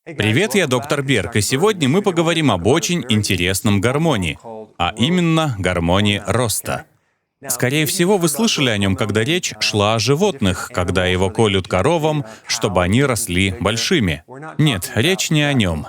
Привет, я доктор Берг, и сегодня мы поговорим об очень интересном гормоне, а именно гормоне роста. Скорее всего, вы слышали о нем, когда речь шла о животных, когда его колют коровам, чтобы они росли большими. Нет, речь не о нем.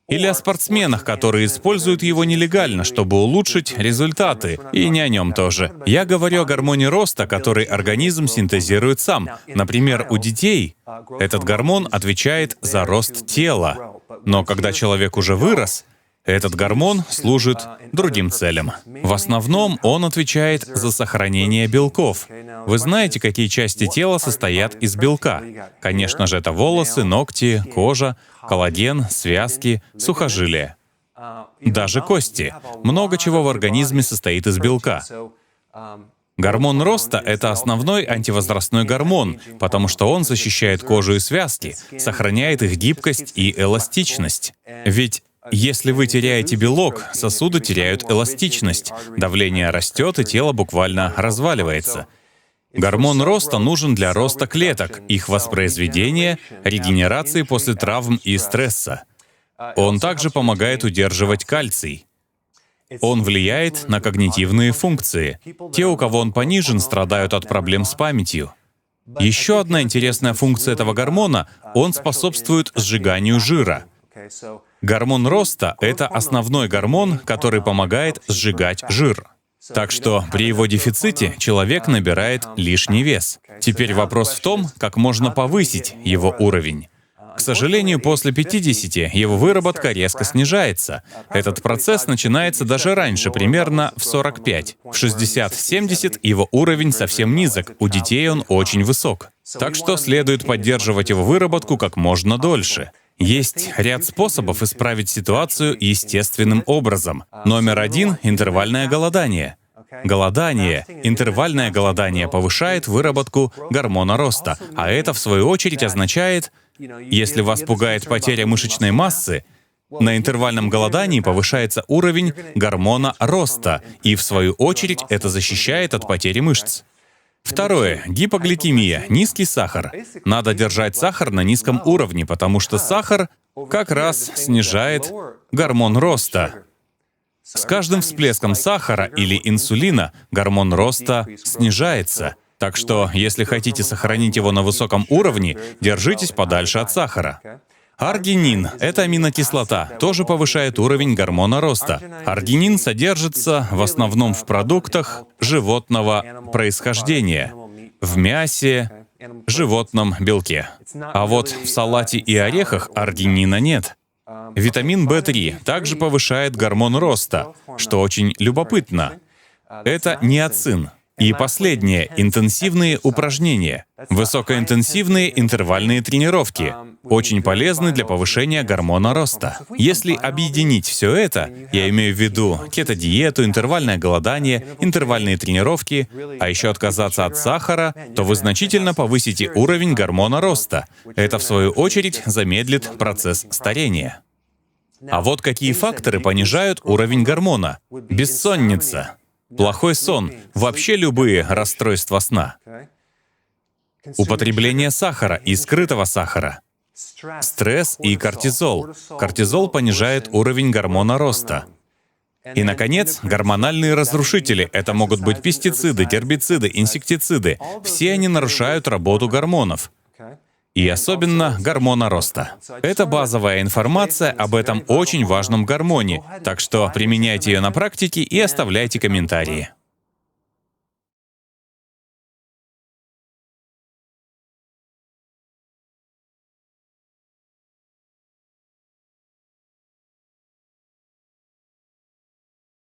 Или о спортсменах, которые используют его нелегально, чтобы улучшить результаты, и не о нем тоже. Я говорю о гормоне роста, который организм синтезирует сам. Например, у детей этот гормон отвечает за рост тела. Но когда человек уже вырос, этот гормон служит другим целям. В основном он отвечает за сохранение белков. Вы знаете, какие части тела состоят из белка? Конечно же, это волосы, ногти, кожа, коллаген, связки, сухожилия. Даже кости. Много чего в организме состоит из белка. Гормон роста — это основной антивозрастной гормон, потому что он защищает кожу и связки, сохраняет их гибкость и эластичность. Ведь если вы теряете белок, сосуды теряют эластичность, давление растет, и тело буквально разваливается. Гормон роста нужен для роста клеток, их воспроизведения, регенерации после травм и стресса. Он также помогает удерживать кальций. Он влияет на когнитивные функции. Те, у кого он понижен, страдают от проблем с памятью. Еще одна интересная функция этого гормона — он способствует сжиганию жира. Гормон роста — это основной гормон, который помогает сжигать жир. Так что при его дефиците человек набирает лишний вес. Теперь вопрос в том, как можно повысить его уровень. К сожалению, после 50 его выработка резко снижается. Этот процесс начинается даже раньше, примерно в 45. В 60-70 его уровень совсем низок, у детей он очень высок. Так что следует поддерживать его выработку как можно дольше. Есть ряд способов исправить ситуацию естественным образом. Номер 1 — интервальное голодание. Интервальное голодание повышает выработку гормона роста, а это, в свою очередь, означает, если вас пугает потеря мышечной массы, на интервальном голодании повышается уровень гормона роста, и, в свою очередь, это защищает от потери мышц. Второе — гипогликемия, низкий сахар. Надо держать сахар на низком уровне, потому что сахар как раз снижает гормон роста. С каждым всплеском сахара или инсулина гормон роста снижается. Так что, если хотите сохранить его на высоком уровне, держитесь подальше от сахара. Аргинин — это аминокислота, тоже повышает уровень гормона роста. Аргинин содержится в основном в продуктах животного происхождения, в мясе, животном белке. А вот в салате и орехах аргинина нет. Витамин В3 также повышает гормон роста, что очень любопытно. Это ниацин. И последнее — интенсивные упражнения. Высокоинтенсивные интервальные тренировки очень полезны для повышения гормона роста. Если объединить все это, я имею в виду кето-диету, интервальное голодание, интервальные тренировки, а еще отказаться от сахара, то вы значительно повысите уровень гормона роста. Это, в свою очередь, замедлит процесс старения. А вот какие факторы понижают уровень гормона. Бессонница, плохой сон, вообще любые расстройства сна. Употребление сахара и скрытого сахара. Стресс и кортизол. Кортизол понижает уровень гормона роста. И, наконец, гормональные разрушители. Это могут быть пестициды, гербициды, инсектициды. Все они нарушают работу гормонов. И особенно гормона роста. Это базовая информация об этом очень важном гормоне, так что применяйте ее на практике и оставляйте комментарии.